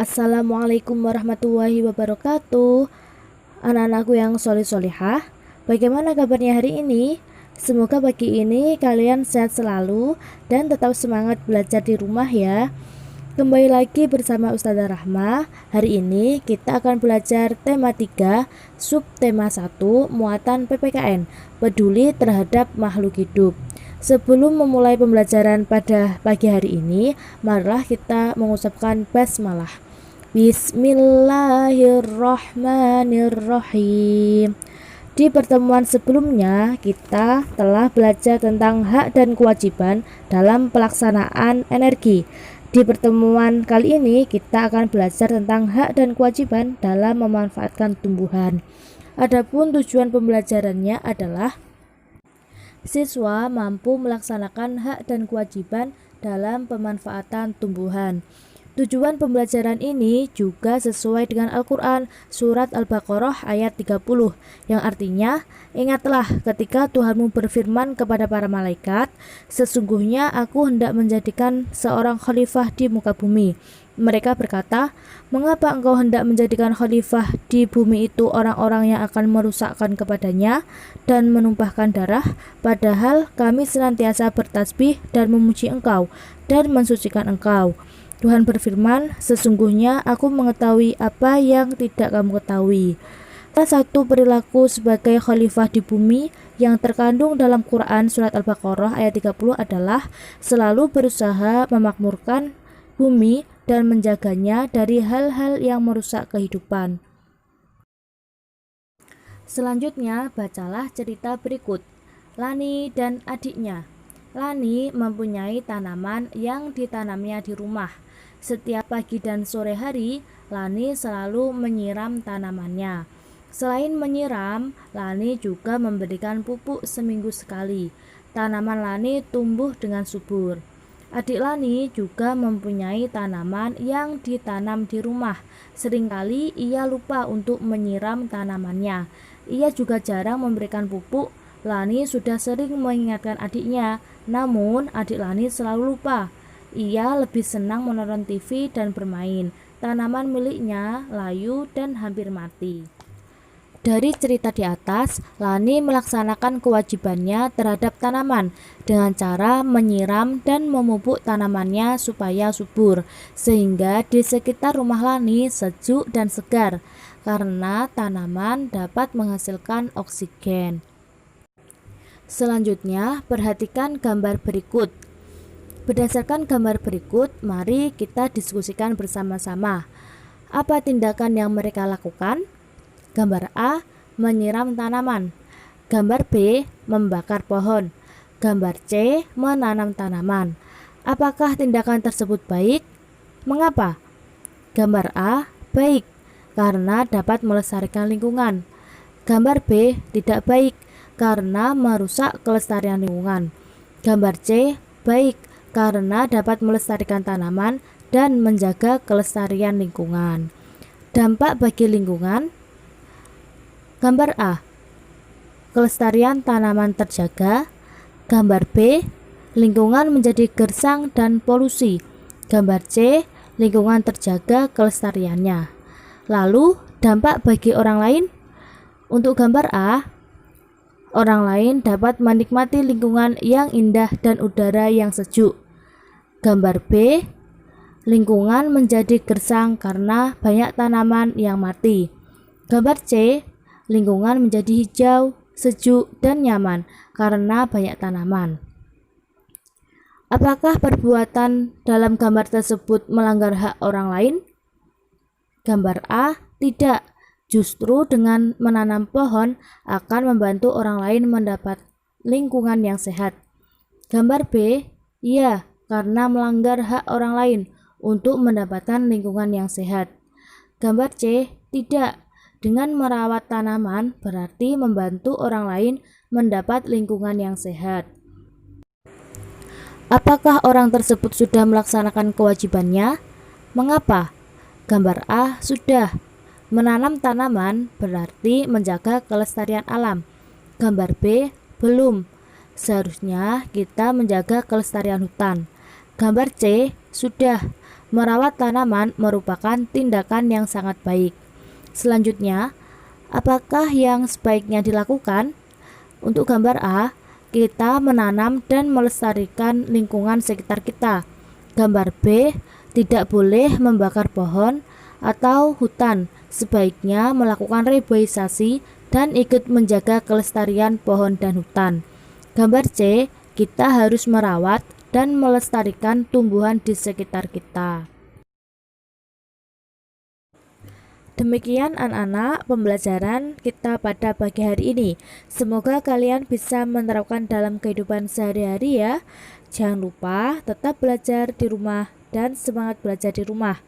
Assalamualaikum warahmatullahi wabarakatuh. Anak-anakku yang solih-solihah, bagaimana kabarnya hari ini? Semoga pagi ini kalian sehat selalu dan tetap semangat belajar di rumah ya. Kembali lagi bersama Ustazah Rahma. Hari ini kita akan belajar tema 3, subtema 1, muatan PPKN, peduli terhadap makhluk hidup. Sebelum memulai pembelajaran pada pagi hari ini, marilah kita mengucapkan basmalah. Bismillahirrahmanirrahim. Di pertemuan sebelumnya, kita telah belajar tentang hak dan kewajiban dalam pelaksanaan energi. Di pertemuan kali ini, kita akan belajar tentang hak dan kewajiban dalam memanfaatkan tumbuhan. Adapun tujuan pembelajarannya adalah siswa mampu melaksanakan hak dan kewajiban dalam pemanfaatan tumbuhan. Tujuan pembelajaran ini juga sesuai dengan Al-Quran surat Al-Baqarah ayat 30 yang artinya, ingatlah ketika Tuhanmu berfirman kepada para malaikat, sesungguhnya aku hendak menjadikan seorang khalifah di muka bumi. Mereka berkata, mengapa engkau hendak menjadikan khalifah di bumi itu orang-orang yang akan merusakkan kepadanya dan menumpahkan darah, padahal kami senantiasa bertasbih dan memuji engkau dan mensucikan engkau. Tuhan berfirman, sesungguhnya aku mengetahui apa yang tidak kamu ketahui. Salah satu perilaku sebagai khalifah di bumi yang terkandung dalam Quran surat Al-Baqarah ayat 30 adalah selalu berusaha memakmurkan bumi dan menjaganya dari hal-hal yang merusak kehidupan. Selanjutnya, bacalah cerita berikut. Lani dan adiknya. Lani mempunyai tanaman yang ditanamnya di rumah. Setiap pagi dan sore hari, Lani selalu menyiram tanamannya. Selain menyiram, Lani juga memberikan pupuk seminggu sekali. Tanaman Lani tumbuh dengan subur. Adik Lani juga mempunyai tanaman yang ditanam di rumah. Seringkali ia lupa untuk menyiram tanamannya. Ia juga jarang memberikan pupuk. Lani sudah sering mengingatkan adiknya, namun adik Lani selalu lupa. Ia lebih senang menonton TV dan bermain. Tanaman miliknya layu dan hampir mati. Dari cerita di atas, Lani melaksanakan kewajibannya terhadap tanaman dengan cara menyiram dan memupuk tanamannya supaya subur, sehingga di sekitar rumah Lani sejuk dan segar, karena tanaman dapat menghasilkan oksigen. Selanjutnya, perhatikan gambar berikut. Berdasarkan gambar berikut, mari kita diskusikan bersama-sama. Apa tindakan yang mereka lakukan? Gambar A, menyiram tanaman. Gambar B, membakar pohon. Gambar C, menanam tanaman. Apakah tindakan tersebut baik? Mengapa? Gambar A, baik, karena dapat melestarikan lingkungan. Gambar B, tidak baik, karena merusak kelestarian lingkungan. Gambar C, baik, karena dapat melestarikan tanaman dan menjaga kelestarian lingkungan. Dampak bagi lingkungan. Gambar A, kelestarian tanaman terjaga. Gambar B, lingkungan menjadi gersang dan polusi. Gambar C, lingkungan terjaga kelestariannya. Lalu, dampak bagi orang lain. Untuk gambar A, orang lain dapat menikmati lingkungan yang indah dan udara yang sejuk. Gambar B, lingkungan menjadi gersang karena banyak tanaman yang mati. Gambar C, lingkungan menjadi hijau, sejuk, dan nyaman karena banyak tanaman. Apakah perbuatan dalam gambar tersebut melanggar hak orang lain? Gambar A, tidak. Justru dengan menanam pohon akan membantu orang lain mendapat lingkungan yang sehat. Gambar B, iya, karena melanggar hak orang lain untuk mendapatkan lingkungan yang sehat. Gambar C, tidak. Dengan merawat tanaman berarti membantu orang lain mendapat lingkungan yang sehat. Apakah orang tersebut sudah melaksanakan kewajibannya? Mengapa? Gambar A, sudah. Menanam tanaman berarti menjaga kelestarian alam. Gambar B, belum. Seharusnya kita menjaga kelestarian hutan. Gambar C, sudah. Merawat tanaman merupakan tindakan yang sangat baik. Selanjutnya, apakah yang sebaiknya dilakukan? Untuk gambar A, kita menanam dan melestarikan lingkungan sekitar kita. Gambar B, tidak boleh membakar pohon atau hutan. Sebaiknya melakukan reboisasi dan ikut menjaga kelestarian pohon dan hutan. Gambar C, kita harus merawat dan melestarikan tumbuhan di sekitar kita. Demikian anak-anak pembelajaran kita pada pagi hari ini. Semoga kalian bisa menerapkan dalam kehidupan sehari-hari ya. Jangan lupa tetap belajar di rumah dan semangat belajar di rumah.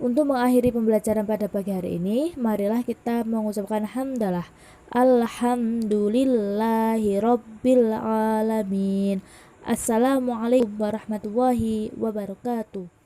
Untuk mengakhiri pembelajaran pada pagi hari ini, marilah kita mengucapkan hamdalah. Alhamdulillahirabbil alamin. Assalamualaikum warahmatullahi wabarakatuh.